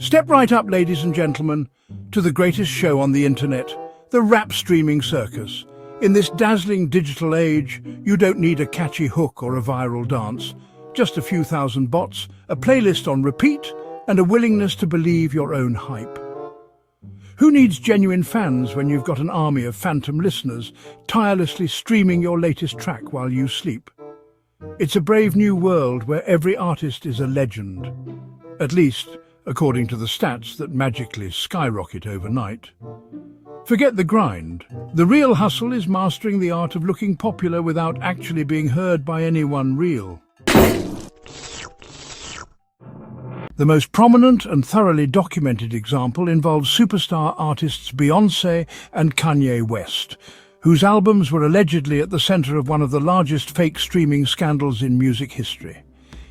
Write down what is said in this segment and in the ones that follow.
Step right up, ladies and gentlemen, to the greatest show on the internet, the rap streaming circus. In this dazzling digital age, you don't need a catchy hook or a viral dance. Just a few thousand bots, a playlist on repeat, and a willingness to believe your own hype. Who needs genuine fans when you've got an army of phantom listeners tirelessly streaming your latest track while you sleep? It's a brave new world where every artist is a legend. At least, according to the stats that magically skyrocket overnight. Forget the grind. The real hustle is mastering the art of looking popular without actually being heard by anyone real. The most prominent and thoroughly documented example involves superstar artists Beyonce and Kanye West, whose albums were allegedly at the center of one of the largest fake streaming scandals in music history.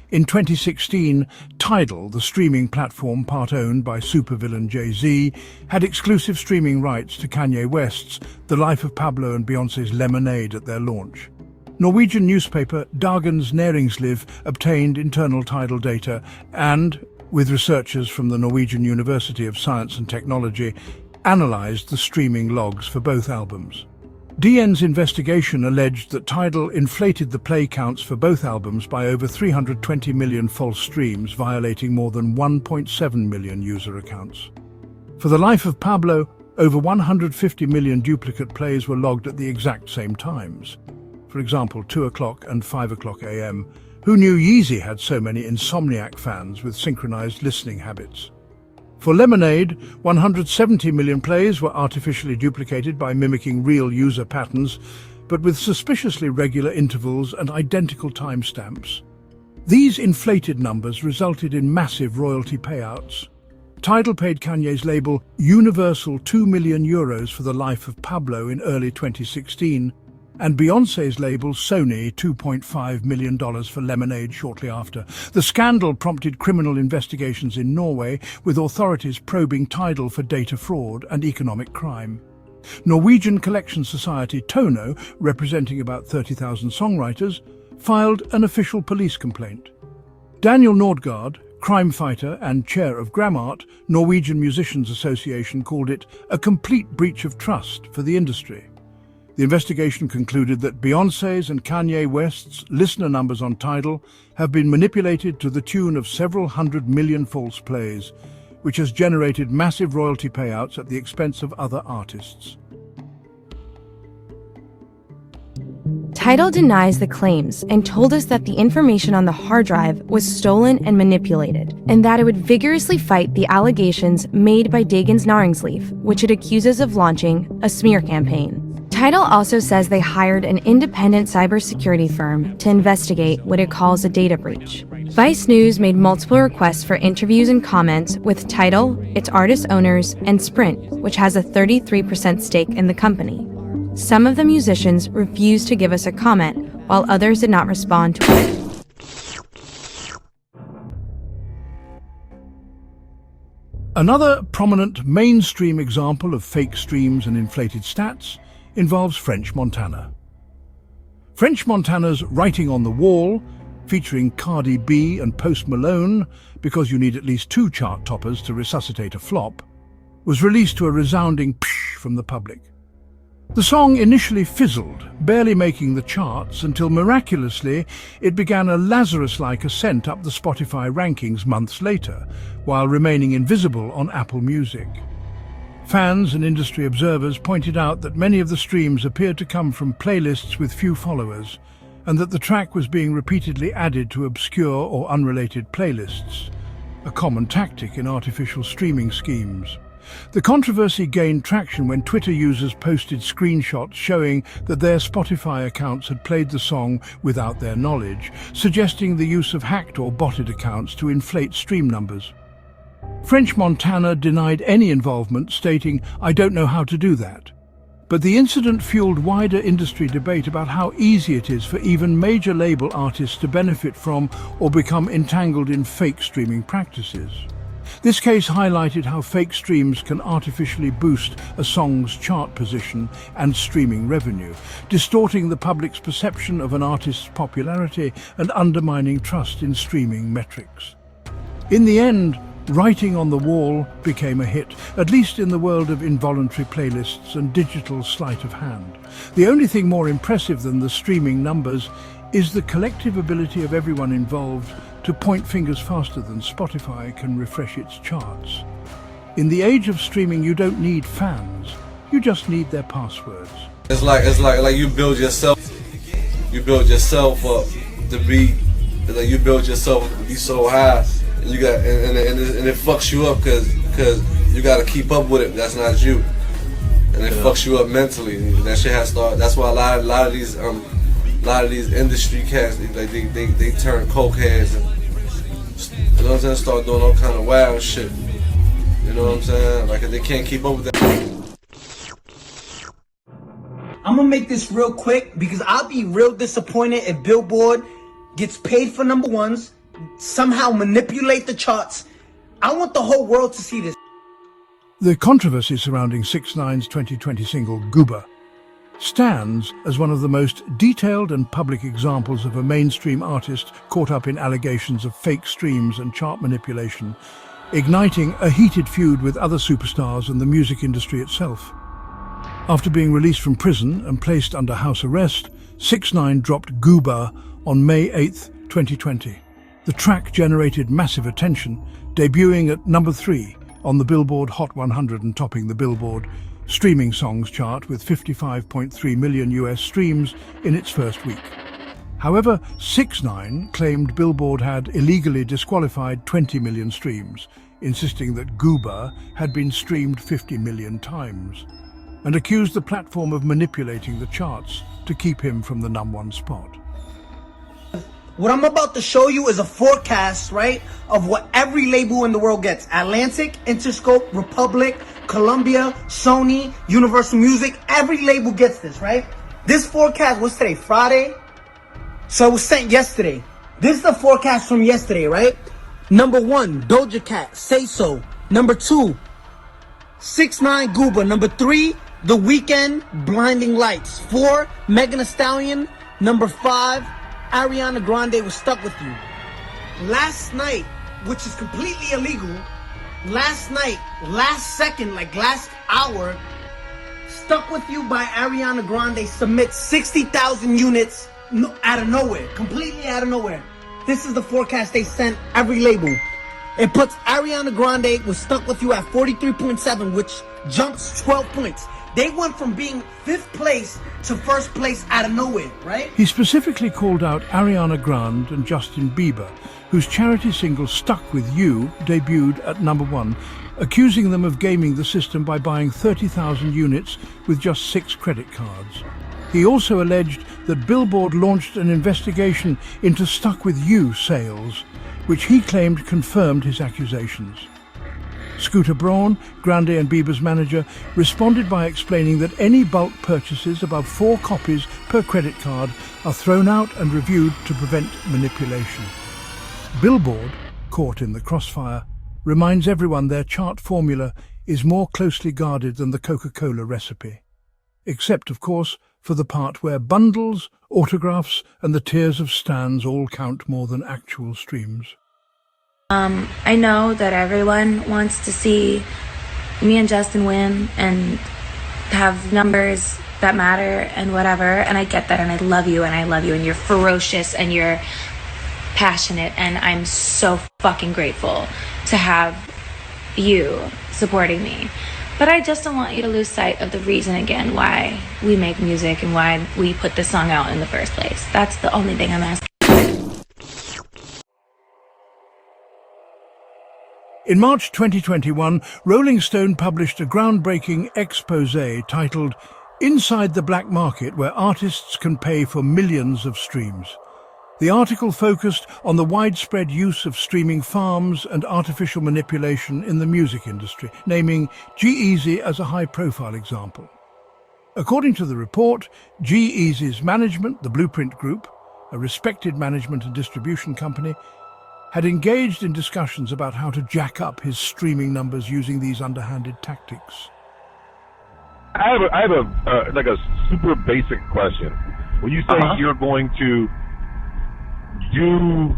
In 2016, Tidal, the streaming platform part owned by supervillain Jay-Z, had exclusive streaming rights to Kanye West's The Life of Pablo and Beyoncé's Lemonade at their launch. Norwegian newspaper Dagens Næringsliv obtained internal Tidal data and, with researchers from the Norwegian University of Science and Technology, analyzed the streaming logs for both albums. DN's investigation alleged that Tidal inflated the play counts for both albums by over 320 million false streams, violating more than 1.7 million user accounts. For The Life of Pablo, over 150 million duplicate plays were logged at the exact same times. For example, 2 o'clock and 5 o'clock AM. Who knew Yeezy had so many insomniac fans with synchronized listening habits? For Lemonade, 170 million plays were artificially duplicated by mimicking real user patterns, but with suspiciously regular intervals and identical timestamps. These inflated numbers resulted in massive royalty payouts. Tidal paid Kanye's label Universal €2 million for The Life of Pablo in early 2016, and Beyoncé's label Sony $2.5 million for Lemonade shortly after. The scandal prompted criminal investigations in Norway, with authorities probing Tidal for data fraud and economic crime. Norwegian collection society Tono, representing about 30,000 songwriters, filed an official police complaint. Daniel Nordgaard, crime fighter and chair of Gramart, Norwegian Musicians Association, called it a complete breach of trust for the industry. The investigation concluded that Beyoncé's and Kanye West's listener numbers on Tidal have been manipulated to the tune of several hundred million false plays, which has generated massive royalty payouts at the expense of other artists. Tidal denies the claims and told us that the information on the hard drive was stolen and manipulated, and that it would vigorously fight the allegations made by Dagens Næringsliv, which it accuses of launching a smear campaign. Tidal also says they hired an independent cybersecurity firm to investigate what it calls a data breach. Vice News made multiple requests for interviews and comments with Tidal, its artist owners, and Sprint, which has a 33% stake in the company. Some of the musicians refused to give us a comment, while others did not respond to it. Another prominent mainstream example of fake streams and inflated stats involves French Montana. French Montana's Writing on the Wall, featuring Cardi B and Post Malone, because you need at least 2 chart toppers to resuscitate a flop, was released to a resounding psh from the public. The song initially fizzled, barely making the charts, until miraculously it began a Lazarus-like ascent up the Spotify rankings months later, while remaining invisible on Apple Music. Fans and industry observers pointed out that many of the streams appeared to come from playlists with few followers, and that the track was being repeatedly added to obscure or unrelated playlists, a common tactic in artificial streaming schemes. The controversy gained traction when Twitter users posted screenshots showing that their Spotify accounts had played the song without their knowledge, suggesting the use of hacked or botted accounts to inflate stream numbers. French Montana denied any involvement, stating, "I don't know how to do that." But the incident fueled wider industry debate about how easy it is for even major label artists to benefit from or become entangled in fake streaming practices. This case highlighted how fake streams can artificially boost a song's chart position and streaming revenue, distorting the public's perception of an artist's popularity and undermining trust in streaming metrics. In the end, Writing on the Wall became a hit, at least in the world of involuntary playlists and digital sleight of hand. The only thing more impressive than the streaming numbers is the collective ability of everyone involved to point fingers faster than Spotify can refresh its charts. In the age of streaming, you don't need fans, you just need their passwords. It's like you build yourself up to be, like you build yourself to be so high. You got and it fucks you up because you got to keep up with it. That's not you, and it fucks you up mentally. That shit has started. That's why a lot of these industry cats they turn coke heads and, you know what I'm saying, start doing all kind of wild shit. You know what I'm saying? Like they can't keep up with that. I'm gonna make this real quick because I'll be real disappointed if Billboard gets paid for number ones, somehow manipulate the charts. I want the whole world to see this. The controversy surrounding 6ix9ine's 2020 single Gooba stands as one of the most detailed and public examples of a mainstream artist caught up in allegations of fake streams and chart manipulation, igniting a heated feud with other superstars and the music industry itself. After being released from prison and placed under house arrest, 6ix9ine dropped Gooba on May 8, 2020. The track generated massive attention, debuting at number 3 on the Billboard Hot 100 and topping the Billboard Streaming Songs chart with 55.3 million US streams in its first week. However, 6ix9ine claimed Billboard had illegally disqualified 20 million streams, insisting that Gooba had been streamed 50 million times, and accused the platform of manipulating the charts to keep him from the #1 spot. What I'm about to show you is a forecast, right, of what every label in the world gets. Atlantic, Interscope, Republic, Columbia, Sony, Universal Music, every label gets this, right? This forecast was today, Friday, so it was sent yesterday. This is the forecast from yesterday, right? Number 1, Doja Cat, Say So. Number 2, 6ix9ine, Gooba. Number 3, The Weeknd, Blinding Lights. 4, Megan Thee Stallion. Number 5, Ariana Grande was Stuck With You. Last night, which is completely illegal, last night, last second, like last hour, Stuck With You by Ariana Grande submits 60,000 units out of nowhere, completely out of nowhere. This is the forecast they sent every label. It puts Ariana Grande was Stuck With You at 43.7, which jumps 12 points. They went from being 5th place to 1st place out of nowhere, right? He specifically called out Ariana Grande and Justin Bieber, whose charity single Stuck With You debuted at number 1, accusing them of gaming the system by buying 30,000 units with just 6 credit cards. He also alleged that Billboard launched an investigation into Stuck With You sales, which he claimed confirmed his accusations. Scooter Braun, Grande and Bieber's manager, responded by explaining that any bulk purchases above 4 copies per credit card are thrown out and reviewed to prevent manipulation. Billboard, caught in the crossfire, reminds everyone their chart formula is more closely guarded than the Coca-Cola recipe. Except, of course, for the part where bundles, autographs and the tiers of stans all count more than actual streams. I know that everyone wants to see me and Justin win and have numbers that matter and whatever, and I get that, and I love you, and you're ferocious and you're passionate, and I'm so fucking grateful to have you supporting me. But I just don't want you to lose sight of the reason again why we make music and why we put this song out in the first place. That's the only thing I'm asking. In March 2021, Rolling Stone published a groundbreaking exposé titled Inside the Black Market, where artists can pay for millions of streams. The article focused on the widespread use of streaming farms and artificial manipulation in the music industry, naming G-Eazy as a high-profile example. According to the report, G-Eazy's management, the Blueprint Group, a respected management and distribution company, had engaged in discussions about how to jack up his streaming numbers using these underhanded tactics. I have a super basic question. When you say you're going to do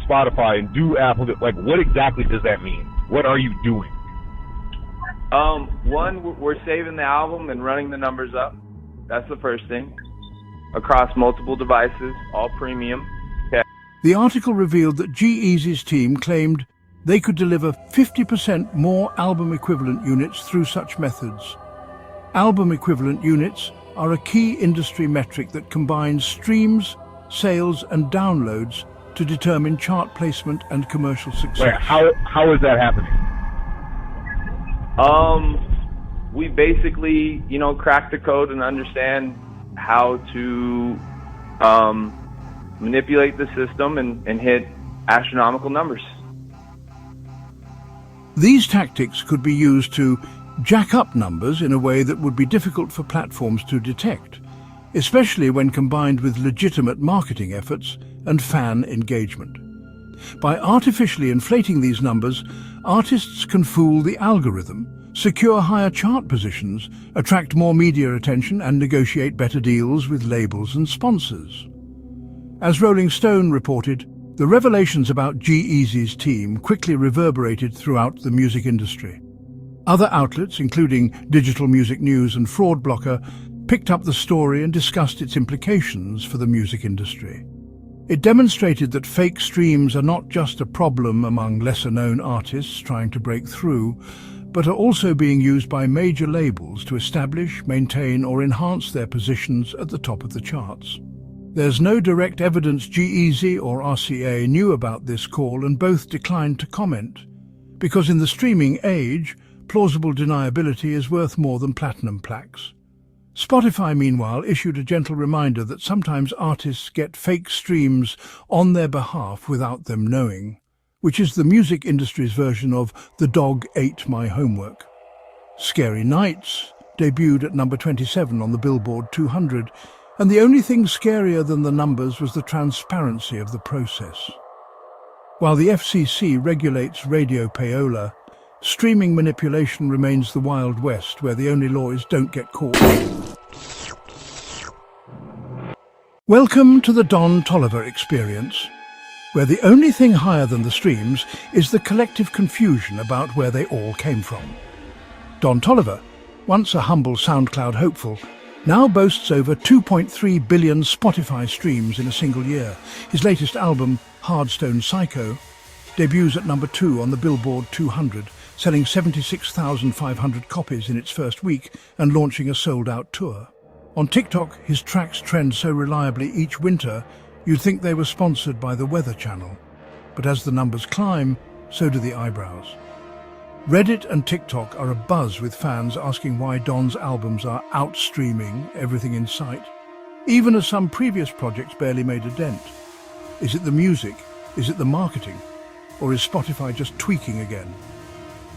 Spotify and do Apple, like, what exactly does that mean? What are you doing? One, we're saving the album and running the numbers up. That's the first thing. Across multiple devices, all premium. Okay. The article revealed that G-Eazy's team claimed they could deliver 50% more album equivalent units through such methods. Album equivalent units are a key industry metric that combines streams, sales and downloads to determine chart placement and commercial success. Wait, how is that happening? We basically, crack the code and understand how to manipulate the system and hit astronomical numbers. These tactics could be used to jack up numbers in a way that would be difficult for platforms to detect, especially when combined with legitimate marketing efforts and fan engagement. By artificially inflating these numbers, artists can fool the algorithm, secure higher chart positions, attract more media attention, and negotiate better deals with labels and sponsors. As Rolling Stone reported, the revelations about G-Eazy's team quickly reverberated throughout the music industry. Other outlets, including Digital Music News and Fraud Blocker, picked up the story and discussed its implications for the music industry. It demonstrated that fake streams are not just a problem among lesser-known artists trying to break through, but are also being used by major labels to establish, maintain, or enhance their positions at the top of the charts. There's no direct evidence G-Eazy or RCA knew about this call, and both declined to comment, because in the streaming age, plausible deniability is worth more than platinum plaques. Spotify, meanwhile, issued a gentle reminder that sometimes artists get fake streams on their behalf without them knowing, which is the music industry's version of "The Dog Ate My Homework." Scary Nights debuted at number 27 on the Billboard 200, and the only thing scarier than the numbers was the transparency of the process. While the FCC regulates radio payola, streaming manipulation remains the Wild West, where the only law is don't get caught. Welcome to the Don Toliver experience, where the only thing higher than the streams is the collective confusion about where they all came from. Don Toliver, once a humble SoundCloud hopeful, now boasts over 2.3 billion Spotify streams in a single year. His latest album, Hardstone Psycho, debuts at number 2 on the Billboard 200, selling 76,500 copies in its first week and launching a sold-out tour. On TikTok, his tracks trend so reliably each winter, you'd think they were sponsored by the Weather Channel. But as the numbers climb, so do the eyebrows. Reddit and TikTok are abuzz with fans asking why Don's albums are outstreaming everything in sight, even as some previous projects barely made a dent. Is it the music? Is it the marketing? Or is Spotify just tweaking again?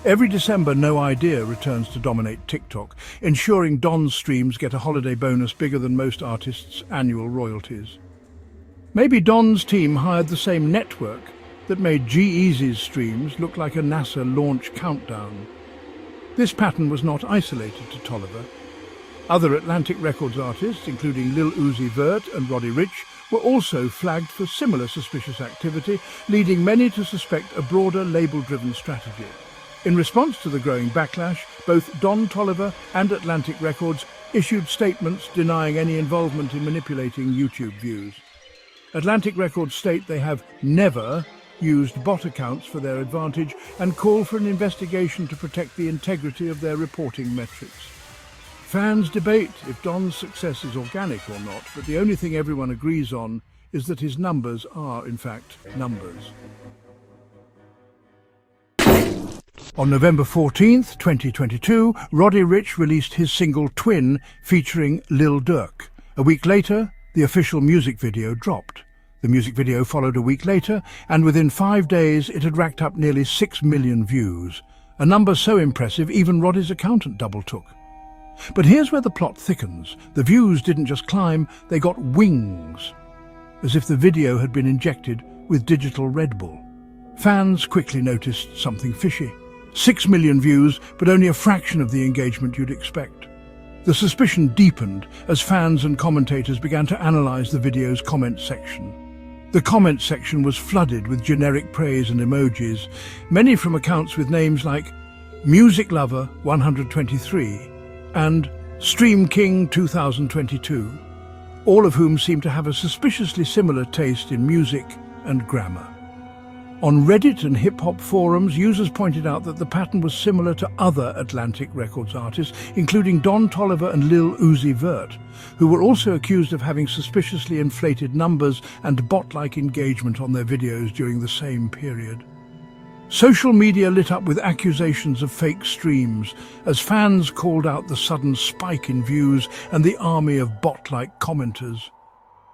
Every December, No Idea returns to dominate TikTok, ensuring Don's streams get a holiday bonus bigger than most artists' annual royalties. Maybe Don's team hired the same network that made G-Eazy's streams look like a NASA launch countdown. This pattern was not isolated to Toliver. Other Atlantic Records artists, including Lil Uzi Vert and Roddy Ricch, were also flagged for similar suspicious activity, leading many to suspect a broader label-driven strategy. In response to the growing backlash, both Don Toliver and Atlantic Records issued statements denying any involvement in manipulating YouTube views. Atlantic Records state they have never used bot accounts for their advantage and call for an investigation to protect the integrity of their reporting metrics. Fans debate if Don's success is organic or not, but the only thing everyone agrees on is that his numbers are, in fact, numbers. On November 14th, 2022, Roddy Ricch released his single Twin featuring Lil Durk. A week later, the official music video dropped. The music video followed a week later, and within 5 days it had racked up nearly 6 million views, a number so impressive even Roddy's accountant double-took. But here's where the plot thickens. The views didn't just climb, they got wings, as if the video had been injected with digital Red Bull. Fans quickly noticed something fishy. 6 million views, but only a fraction of the engagement you'd expect. The suspicion deepened as fans and commentators began to analyze the video's comment section. The comment section was flooded with generic praise and emojis, many from accounts with names like Music Lover 123 and Stream King 2022, all of whom seem to have a suspiciously similar taste in music and grammar. On Reddit and hip-hop forums, users pointed out that the pattern was similar to other Atlantic Records artists, including Don Toliver and Lil Uzi Vert, who were also accused of having suspiciously inflated numbers and bot-like engagement on their videos during the same period. Social media lit up with accusations of fake streams, as fans called out the sudden spike in views and the army of bot-like commenters.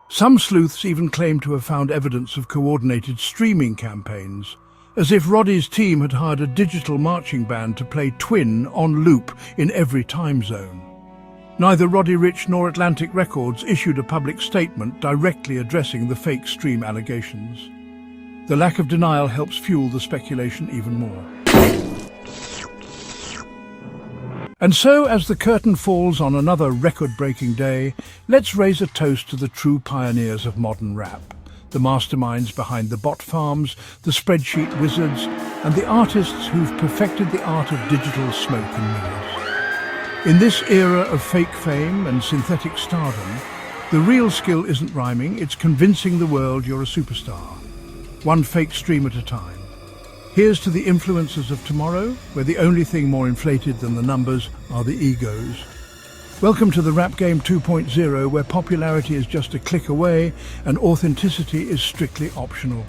Some sleuths even claimed to have found evidence of coordinated streaming campaigns, as if Roddy's team had hired a digital marching band to play Twin on loop in every time zone. Neither Roddy Ricch nor Atlantic Records issued a public statement directly addressing the fake stream allegations. The lack of denial helps fuel the speculation even more. And so, as the curtain falls on another record-breaking day, let's raise a toast to the true pioneers of modern rap, the masterminds behind the bot farms, the spreadsheet wizards, and the artists who've perfected the art of digital smoke and mirrors. In this era of fake fame and synthetic stardom, the real skill isn't rhyming, it's convincing the world you're a superstar, one fake stream at a time. Here's to the influencers of tomorrow, where the only thing more inflated than the numbers are the egos. Welcome to the Rap Game 2.0, where popularity is just a click away and authenticity is strictly optional.